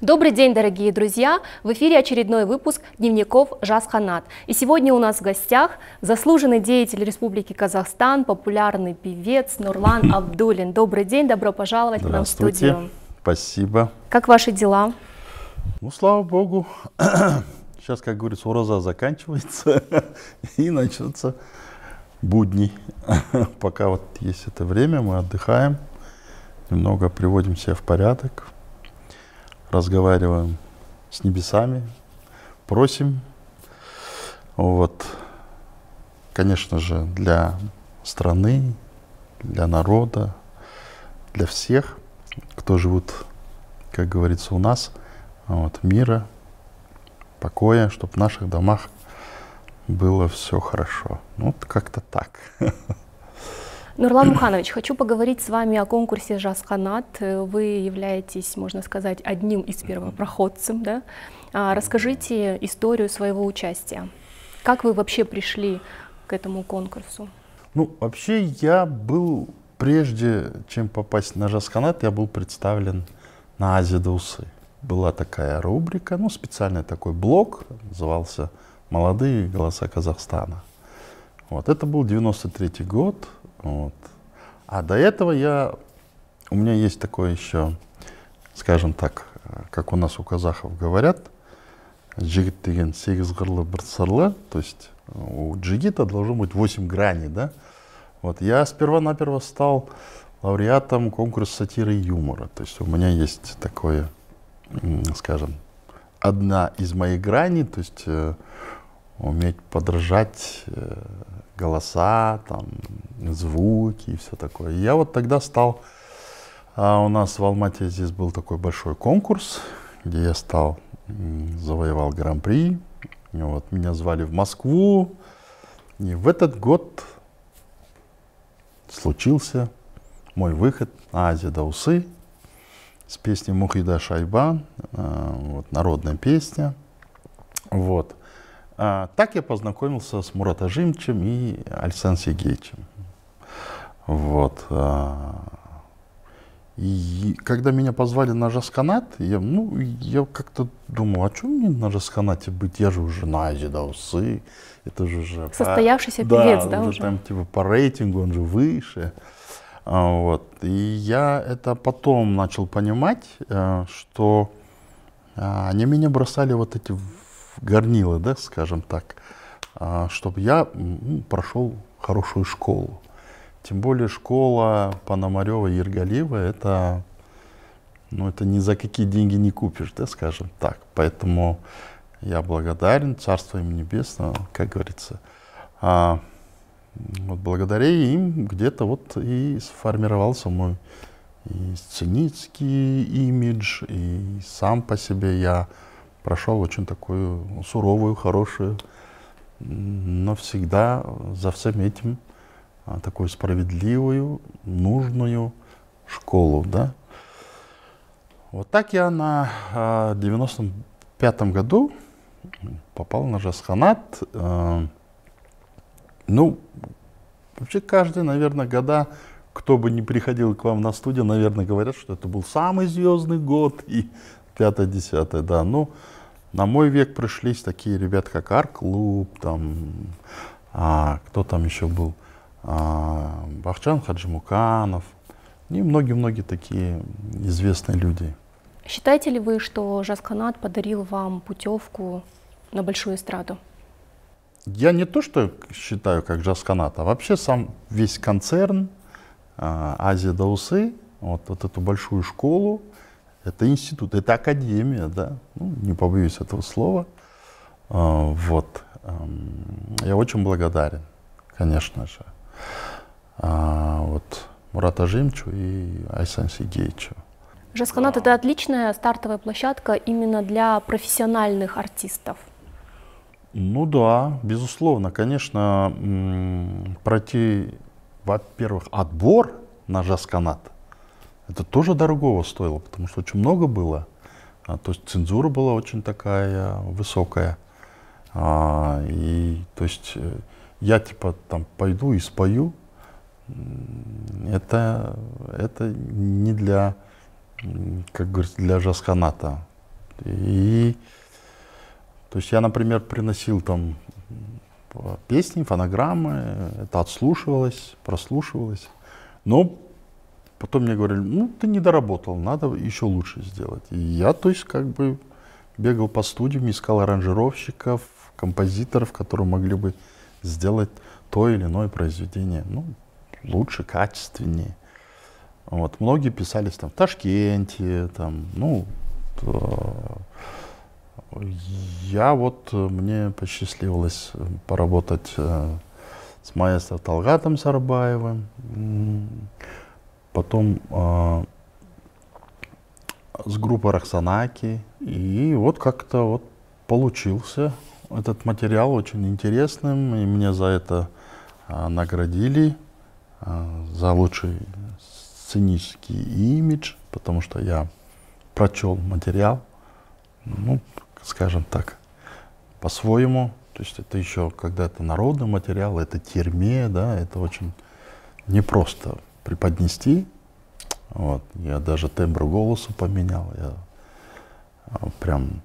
Добрый день, дорогие друзья! В эфире очередной выпуск дневников Жасханат. И сегодня у нас в гостях заслуженный деятель Республики Казахстан, популярный певец Нурлан Абдуллин. Добрый день, добро пожаловать к нам в студию. Спасибо. Как ваши дела? Ну, слава Богу. Сейчас, как говорится, ураза заканчивается и начнутся будни. Пока вот есть это время, мы отдыхаем, немного приводим себя в порядок. Разговариваем с небесами, просим. Вот. Конечно же, для страны, для народа, для всех, кто живут, как говорится, у нас, вот, мира, покоя, чтобы в наших домах было все хорошо. Ну, вот как-то так. Нурлан Муханович, хочу поговорить с вами о конкурсе Жасханат. Вы являетесь, можно сказать, одним из первопроходцев. Да? Расскажите историю своего участия. Как вы вообще пришли к этому конкурсу? Ну, вообще я был, прежде чем попасть на Жасханат, я был представлен на Азия Даусы. Была такая рубрика, ну, специальный такой блок, назывался «Молодые голоса Казахстана». Вот, это был 93-й год. Вот. А до этого у меня есть такое еще, скажем так, как у нас у казахов говорят, джигит деген сегіз қырлы бір сырлы, то есть у джигита должно быть 8 граней, да? Вот, я сперва-наперво стал лауреатом конкурса сатиры и юмора, то есть у меня есть такое, скажем, одна из моих граней, то есть уметь подражать голоса, там, звуки и все такое. И я вот тогда стал, у нас в Алмате здесь был такой большой конкурс, где я завоевал гран-при. Вот, меня звали в Москву. И в этот год случился мой выход на Азия Даусы с песней Мухида Шайбан, вот, народная песня. Вот. Так я познакомился с Мурат Ажимовичем и Александром Сергеевичем. Вот. И когда меня позвали на Жасханат, я как-то думал, а что мне на Жасханате быть? Я же уже на Азия Даусы. Это же уже состоявшийся певец, да, уже? Там типа по рейтингу он же выше. Вот. И я это потом начал понимать, что они меня бросали вот эти горнило, да, скажем так, чтобы я прошел хорошую школу. Тем более школа Пономарева и Ергалиева, это ни за какие деньги не купишь, да, скажем так. Поэтому я благодарен, Царство им Небесное, как говорится. Вот благодаря им где-то вот и сформировался мой и сценический имидж, и сам по себе я прошел очень такую суровую, хорошую, но всегда за всем этим такую справедливую, нужную школу, да. Вот так я на 95-м году попал на Жасханат. Ну, вообще каждый, наверное, года, кто бы ни приходил к вам на студию, наверное, говорят, что это был самый звездный год, и 5-10, да. Ну, на мой век пришлись такие ребята, как Ар-клуб, там, кто там еще был, Бахчан Хаджимуканов, и многие-многие такие известные люди. Считаете ли вы, что Жасханат подарил вам путевку на большую эстраду? Я не то, что считаю как Жасханат, а вообще сам весь концерн Азия Даусы, вот эту большую школу, это институт, это академия, да, ну, не побоюсь этого слова. Вот. Я очень благодарен, конечно же, вот Мурату Ажимовичу и Александру Сергеевичу. Жасханат — это отличная стартовая площадка именно для профессиональных артистов. Ну да, безусловно, конечно, пройти, во-первых, отбор на Жасханат, это тоже дорогого стоило, потому что очень много было. То есть цензура была очень такая высокая. И то есть я типа там пойду и спою. Это не для, как говорится, для Жасханата. И, то есть я, например, приносил там песни, фонограммы, это отслушивалось, прослушивалось. Но потом мне говорили, ну, ты не доработал, надо еще лучше сделать. И я, то есть, как бы бегал по студиям, искал аранжировщиков, композиторов, которые могли бы сделать то или иное произведение, ну, лучше, качественнее. Вот. Многие писались там в Ташкенте, там, ну, я вот, мне посчастливилось поработать с маэстро Талгатом Сарбаевым, потом с группой Роксанаки, и вот как-то вот получился этот материал очень интересным, и мне за это наградили, за лучший сценический имидж, потому что я прочел материал, ну, скажем так, по-своему. То есть это еще, когда это народный материал, это терме, да, это очень непросто преподнести. Вот. Я даже тембр голоса поменял, я прям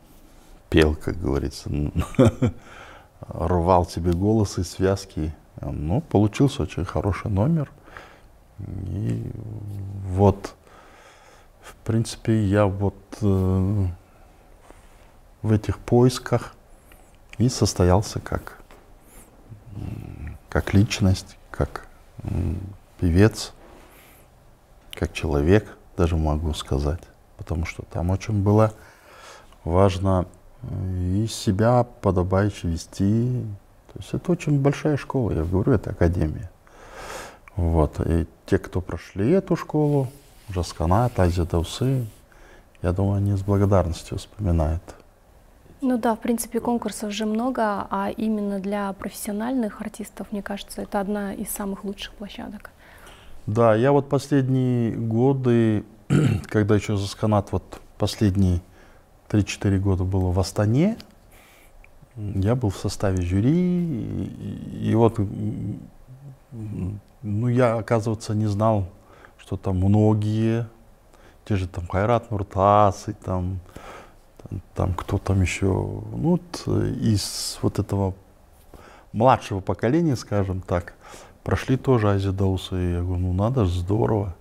пел, как говорится, рвал себе голос из связки. Ну, получился очень хороший номер. И вот, в принципе, я вот в этих поисках и состоялся как личность, как певец, как человек, даже могу сказать. Потому что там очень было важно и себя подобающе вести. То есть это очень большая школа, я говорю, это академия. Вот. И те, кто прошли эту школу, Жасканат, Азия Даусы, я думаю, они с благодарностью вспоминают. Ну да, в принципе, конкурсов же много, а именно для профессиональных артистов, мне кажется, это одна из самых лучших площадок. Да, я вот последние годы, когда еще Жасканат, вот последние 3-4 года был в Астане, я был в составе жюри, и вот, ну, я, оказывается, не знал, что там многие, те же там Хайрат Нуртас, и там кто там еще, ну, вот, из вот этого младшего поколения, скажем так, прошли тоже Азия Даусы. И я говорю, ну надо же, здорово.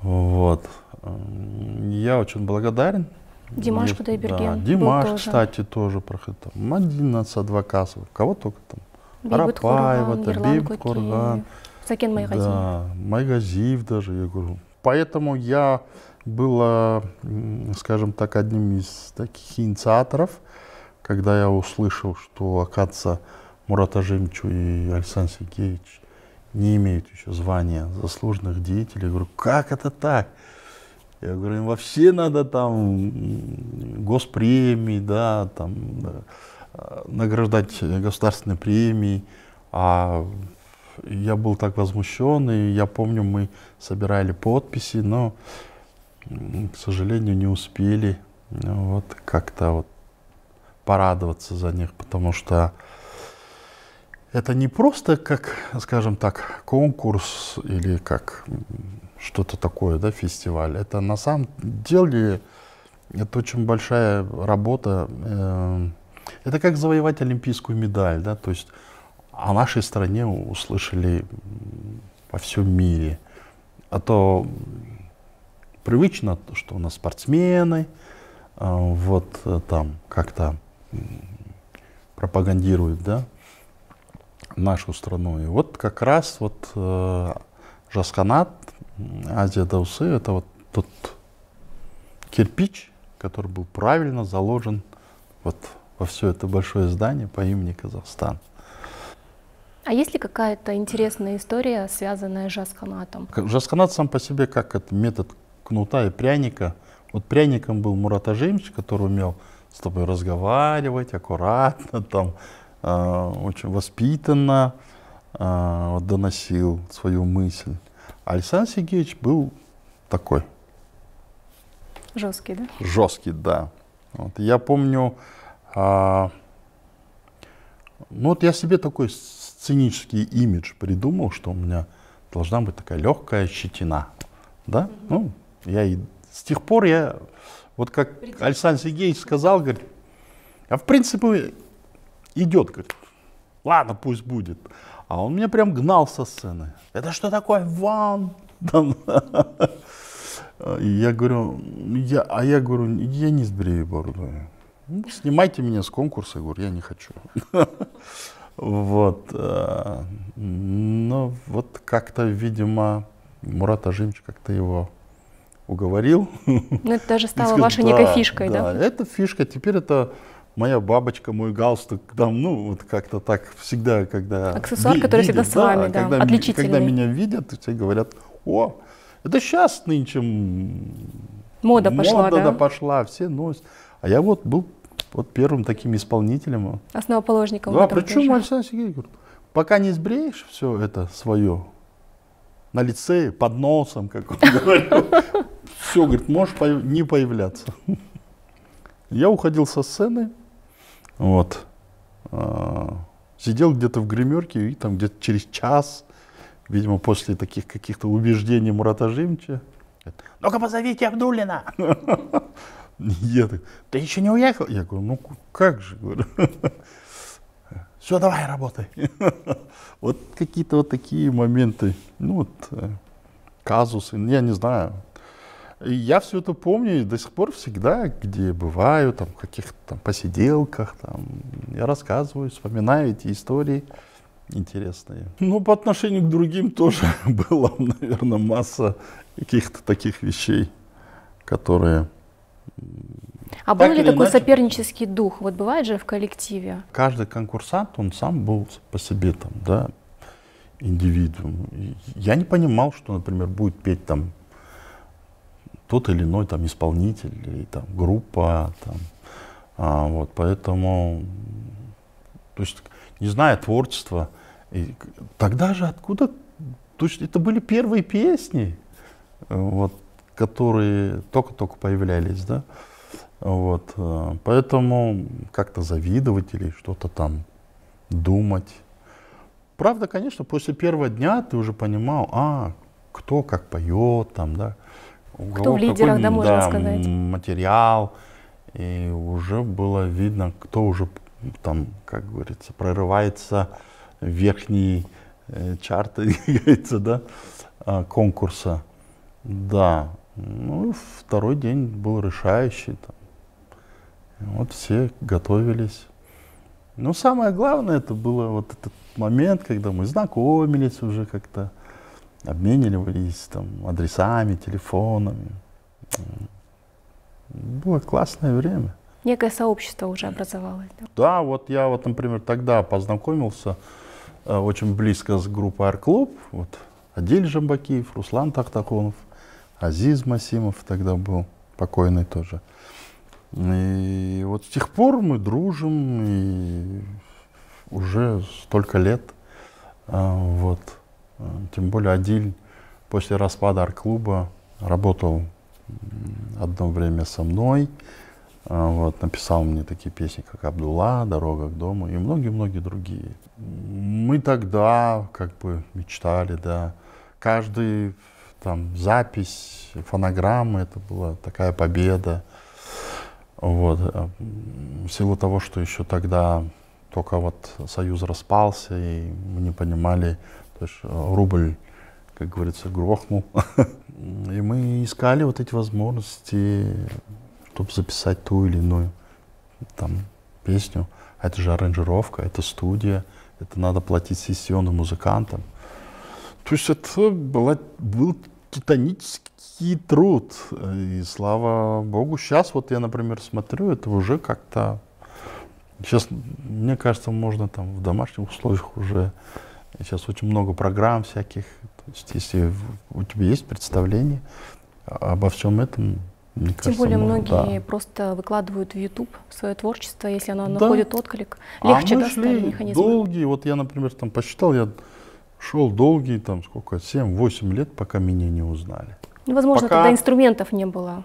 Вот. Я очень благодарен. Димаш Кудайберген. Да, Димаш, кстати, тоже проходил. Мадина Садвакасов, кого только там. Арапаева, Бейбут Курган. Сакен Майгазиев. Да, Майгазиев даже, я говорю. Поэтому я был, скажем так, одним из таких инициаторов, когда я услышал, что, оказывается, Мурат Ажимович и Александр Сергеевич не имеют еще звания заслуженных деятелей. Я говорю, как это так? Я говорю, им вообще надо там госпремии, да, там, награждать государственной премией. А я был так возмущен, и я помню, мы собирали подписи, но, к сожалению, не успели вот как-то вот порадоваться за них, потому что это не просто как, скажем так, конкурс или как что-то такое, да, фестиваль. Это на самом деле, это очень большая работа. Это как завоевать олимпийскую медаль, да, то есть о нашей стране услышали во всем мире. А то привычно, что у нас спортсмены, вот там как-то пропагандируют, да, нашу страну. И вот как раз вот Жасканат, Азия Даусы, это вот тот кирпич, который был правильно заложен вот во все это большое здание по имени Казахстан. А есть ли какая-то интересная история, связанная с Жасканатом? Жасканат сам по себе как это метод кнута и пряника. Вот пряником был Мурат Ажимович, который умел с тобой разговаривать аккуратно, там, очень воспитанно вот, доносил свою мысль. А Александр Сергеевич был такой. Жесткий, да? Жесткий, да. Вот, я помню, ну вот я себе такой сценический имидж придумал, что у меня должна быть такая легкая щетина. Да? Ну, я и с тех пор я Вот как Александр Сергеевич сказал, говорит, а в принципе идет, говорит, ладно, пусть будет. А он меня прям гнал со сцены. Это что такое, Ван? И я говорю, я не сбрею бороду. Ну, снимайте меня с конкурса, я говорю, я не хочу. Вот. Но вот как-то, видимо, Мурат Ажимович как-то его уговорил. Ну, это даже стало вашей некой фишкой, да? Да, это фишка. Теперь это моя бабочка, мой галстук. Там, ну, вот как-то так всегда, когда... Аксессуар, который всегда с вами, да, отличительный. Когда меня видят, все говорят, о, это сейчас нынче мода пошла, да? Пошла, все носят. А я вот был первым таким исполнителем. Основоположником. Да, причем Александр Сергеевич говорит, пока не сбреешь все это свое на лице, под носом, как он говорил, все, говорит, можешь не появляться. Я уходил со сцены, вот, сидел где-то в гримерке, и там где-то через час, видимо, после таких каких-то убеждений Мурата Ажимовича, ну-ка позовите Абдуллина. Я так, ты еще не уехал? Я говорю, ну как же, говорю. Все, давай, работай. Вот какие-то вот такие моменты, ну вот, казусы, я не знаю. И я все это помню и до сих пор всегда, где бываю, там, в каких-то там посиделках, там, я рассказываю, вспоминаю эти истории интересные. Ну, по отношению к другим тоже было, наверное, масса каких-то таких вещей, которые... А был ли такой сопернический дух? Вот бывает же в коллективе? Каждый конкурсант, он сам был по себе там, да, индивидуум. И я не понимал, что, например, будет петь там тот или иной там исполнитель или там группа, там, вот, поэтому, то есть, не зная творчества, и тогда же откуда, то есть это были первые песни, вот, которые только-только появлялись, да, вот, поэтому как-то завидовать или что-то там думать. Правда, конечно, после первого дня ты уже понимал, кто как поет, там, да, кто в лидерах, да, можно сказать. Материал, и уже было видно, кто уже там, как говорится, прорывается в верхние чарты, говорится, да, конкурса. Да, ну, второй день был решающий. Там. Вот все готовились. Но самое главное, это было вот этот момент, когда мы знакомились уже как-то, обменивались там адресами, телефонами. Было классное время. Некое сообщество уже образовалось. Да, да, вот я вот, например, тогда познакомился очень близко с группой «Ар-клуб». Вот Адиль Жамбакиев, Руслан Тахтахонов, Азиз Масимов тогда был, покойный тоже. И вот с тех пор мы дружим, и уже столько лет. Вот. Тем более Адиль после распада Ар-клуба работал одно время со мной. Вот, написал мне такие песни, как «Абдулла», «Дорога к дому» и многие-многие другие. Мы тогда как бы мечтали, да. Каждый там запись, фонограммы, это была такая победа. Вот. В силу того, что еще тогда только вот Союз распался, и мы не понимали, то есть рубль, как говорится, грохнул. И мы искали вот эти возможности, чтобы записать ту или иную там песню. Это же аранжировка, это студия, это надо платить сессионным музыкантам. То есть это был титанический труд. И слава богу, сейчас вот я, например, смотрю, это уже как-то... Сейчас, мне кажется, можно там в домашних условиях уже... Сейчас очень много программ всяких. То есть, если у тебя есть представление обо всем этом, мне кажется, тем более многие просто выкладывают в YouTube свое творчество, если оно находит отклик. Легче доставить механизм. Долгие, вот я, например, там посчитал, я шел долгие, там сколько, 7-8 лет, пока меня не узнали. Ну, возможно, тогда инструментов не было.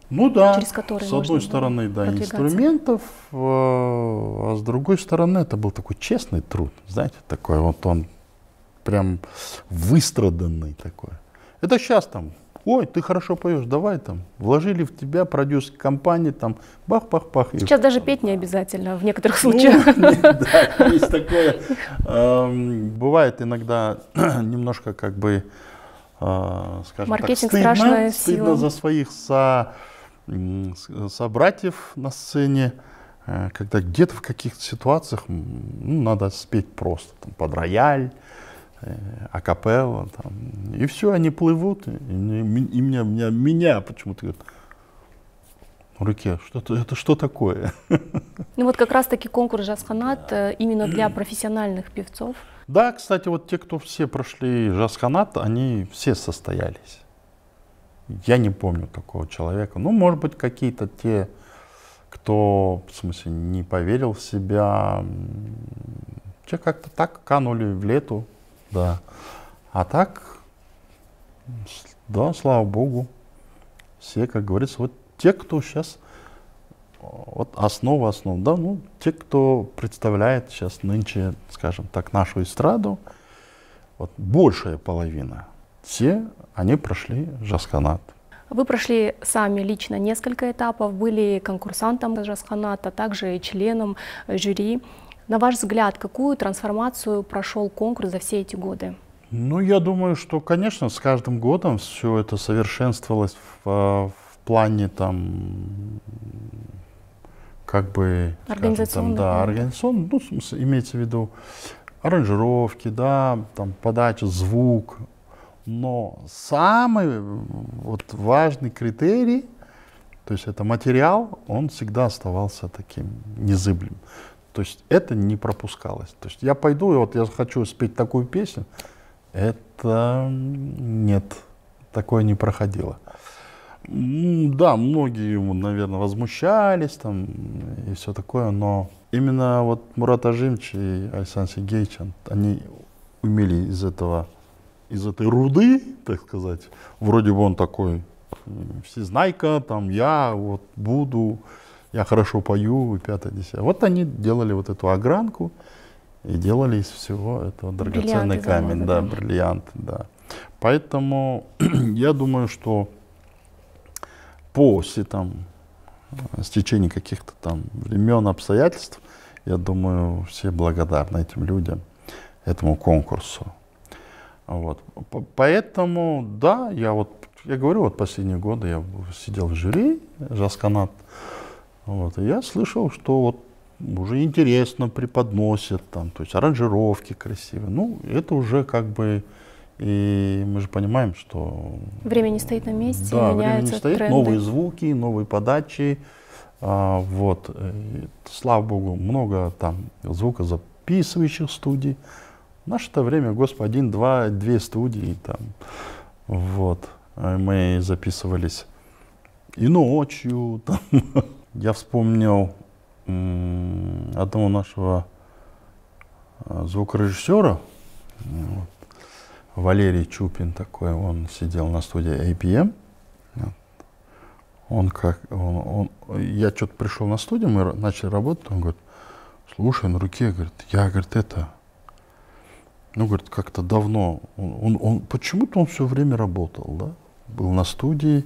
Ну да, через которые с одной стороны, да, инструментов, а с другой стороны, это был такой честный труд, знаете, такой вот он прям выстраданный такой. Это сейчас там ой, ты хорошо поешь, давай там, вложили в тебя продюсерские компании, там, бах-бах-бах. Сейчас даже петь не обязательно в некоторых случаях. Да, есть такое. Бывает иногда немножко как бы, скажем так, стыдно за своих собратьев на сцене, когда где-то в каких-то ситуациях надо спеть просто там, под рояль, акапелла, там, и все, они плывут, и меня почему-то говорят, Руке, это что такое? Ну вот как раз-таки конкурс «Жазханат» именно для профессиональных певцов. Да, кстати, вот те, кто все прошли «Жазханат», они все состоялись. Я не помню такого человека. Ну, может быть, какие-то те, кто, в смысле, не поверил в себя, те как-то так канули в лету, да. А так, да, слава Богу, все, как говорится, вот те, кто сейчас, вот основа, да, ну, те, кто представляет сейчас нынче, скажем так, нашу эстраду, вот большая половина, все они прошли «Жазханат». Вы прошли сами лично несколько этапов, были конкурсантом «Жазханата», также и членом жюри. На ваш взгляд, какую трансформацию прошел конкурс за все эти годы? Ну, я думаю, что, конечно, с каждым годом все это совершенствовалось в плане там, как бы, организационно, да, организационно, ну, в смысле, имеется в виду аранжировки, да, там, подача, звук. Но самый вот важный критерий, то есть это материал, он всегда оставался таким незыблемым. То есть это не пропускалось. То есть я пойду, и вот я хочу спеть такую песню, это нет, такое не проходило. Да, многие, наверное, возмущались там и все такое, но именно вот Мурат Ажимович и Александр Сергеевич, они умели из этой руды, так сказать, вроде бы он такой всезнайка, там я вот буду, я хорошо пою, и 5-10. Вот они делали вот эту огранку и делали из всего этого драгоценный камень, да, бриллианты, да. Поэтому я думаю, что после там стечения каких-то там времен, обстоятельств, я думаю, все благодарны этим людям, этому конкурсу. Вот. Поэтому, да, я говорю, вот последние годы я сидел в жюри «Жазханат», вот, и я слышал, что вот уже интересно преподносят, там, то есть аранжировки красивые. Ну, это уже как бы, и мы же понимаем, что... Время не стоит на месте, да, меняются время не стоит, тренды. новые звуки, новые подачи. Вот. И, слава Богу, много там звукозаписывающих студий. В наше-то время, господи, 1-2 студии там. Вот. Мы записывались и ночью. Там. Я вспомнил одного нашего звукорежиссера, вот, Валерий Чупин такой, он сидел на студии APM. Я что-то пришел на студию, мы начали работать, он говорит, слушай, на руке, говорит, я, говорит, говорит, как-то давно, почему-то он все время работал, да, был на студии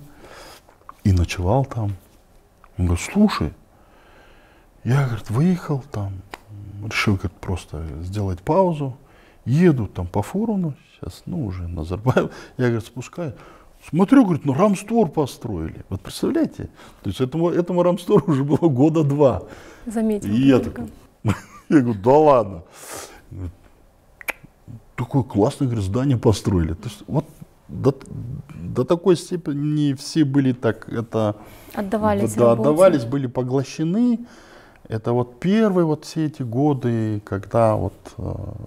и ночевал там. Он говорит, слушай, я, говорит, выехал там, решил, говорит, просто сделать паузу, еду там по Фуруну, сейчас, ну, уже Назарбаев, я, говорит, спускаю, смотрю, говорит, ну, рамстор построили. Вот представляете, то есть этому рамстору уже было 2 года. Заметил. И я такой, я говорю, да ладно. Такое классное, говорит, здание построили. То есть вот до такой степени все были так, отдавались, да, отдавались, были поглощены. Это вот первые вот все эти годы, когда вот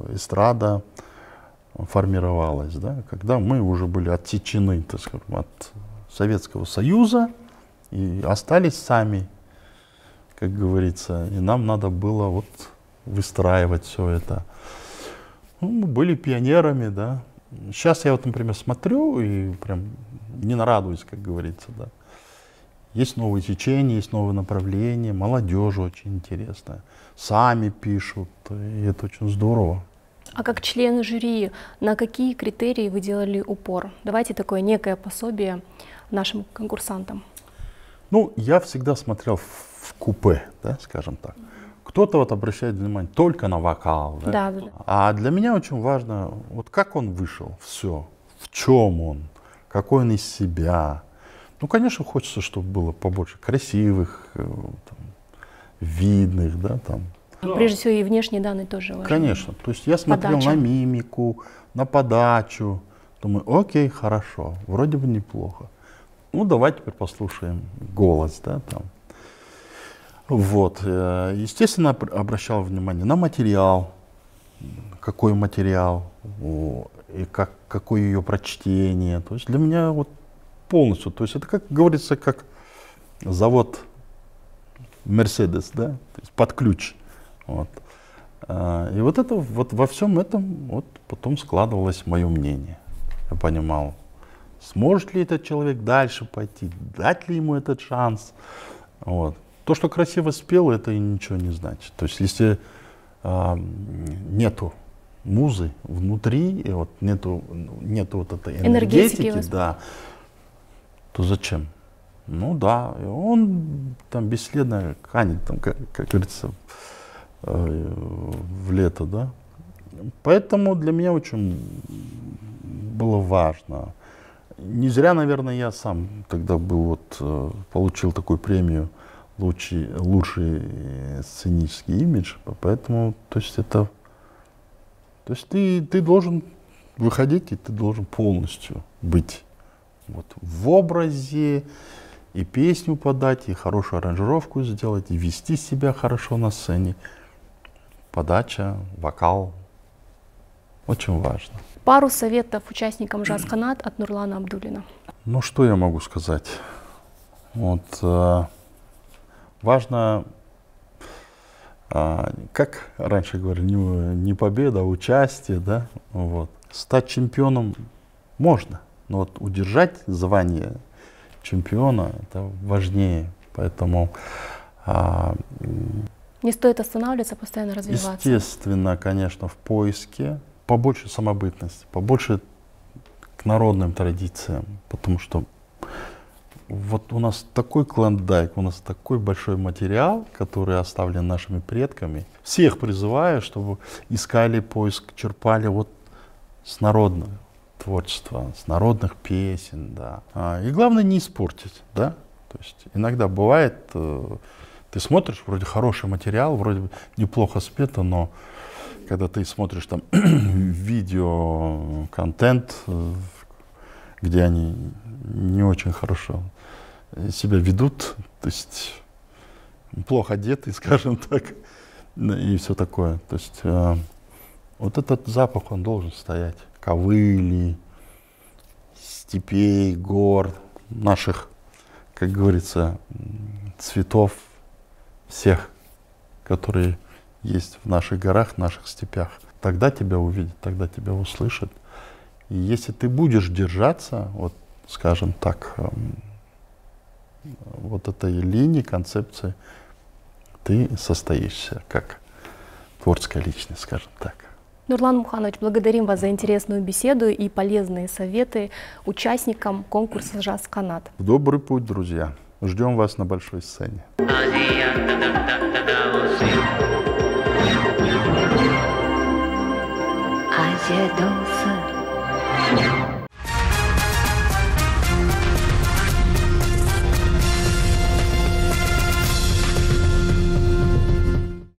эстрада формировалась, да, когда мы уже были отсечены, так скажем, от Советского Союза и остались сами, как говорится, и нам надо было вот выстраивать все это. Ну, мы были пионерами, да. Сейчас я вот, например, смотрю и прям не нарадуюсь, как говорится, да. Есть новые течения, есть новые направления, молодежь очень интересная, сами пишут, и это очень здорово. А как член жюри, на какие критерии вы делали упор? Давайте такое некое пособие нашим конкурсантам. Ну, я всегда смотрел в купе, да, скажем так. Кто-то вот обращает внимание только на вокал, да? Да, да. А для меня очень важно, вот как он вышел, все, в чем он, какой он из себя. Ну, конечно, хочется, чтобы было побольше красивых, там, видных, да, там. Прежде всего и внешние данные тоже важны. Конечно, то есть я смотрел Подача. на мимику, на подачу, думаю, окей, хорошо, вроде бы неплохо. Ну, давай теперь послушаем голос, да, там. Вот, естественно, обращал внимание на материал, какой материал, и какое ее прочтение. То есть для меня вот полностью, то есть это, как говорится, как завод Mercedes, да, то есть под ключ. Вот. И вот это, вот во всем этом вот потом складывалось мое мнение. Я понимал, сможет ли этот человек дальше пойти, дать ли ему этот шанс. Вот. То, что красиво спел, это и ничего не значит. То есть если нету музы внутри, и вот нету вот этой энергетики, да, то зачем? Ну да, он там бесследно канет, там, как говорится, в лето, да. Поэтому для меня очень было важно. Не зря, наверное, я сам тогда был получил такую премию лучший сценический имидж, поэтому, то есть ты должен выходить, и ты должен полностью быть вот в образе, и песню подать, и хорошую аранжировку сделать, и вести себя хорошо на сцене. Подача, вокал. Очень важно. Пару советов участникам JazzCanat от Нурлана Абдуллина. Ну, что я могу сказать? Вот, важно, как раньше говорили, не победа, а участие, да? Вот. Стать чемпионом можно, но вот удержать звание чемпиона — это важнее. Поэтому не стоит останавливаться, постоянно развиваться. Естественно, конечно, в поиске побольше самобытности, побольше к народным традициям, потому что вот у нас такой клондайк, у нас такой большой материал, который оставлен нашими предками. Всех призываю, чтобы искали поиск, черпали вот с народного творчества, с народных песен, да. И главное не испортить, да. То есть иногда бывает, ты смотришь, вроде хороший материал, вроде бы неплохо спето, но когда ты смотришь там видео, контент, где они не очень хорошо себя ведут, то есть плохо одеты, скажем так, и все такое. То есть вот этот запах, он должен стоять. Ковыли, степей, гор, наших, как говорится, цветов, всех, которые есть в наших горах, в наших степях. Тогда тебя увидят, тогда тебя услышат. И если ты будешь держаться, вот, скажем так, вот этой линии, концепции, ты состоишься как творческая личность, скажем так. Нурлан Муханович, благодарим вас за интересную беседу и полезные советы участникам конкурса JazzCanat. В добрый путь, друзья. Ждем вас на большой сцене. Азия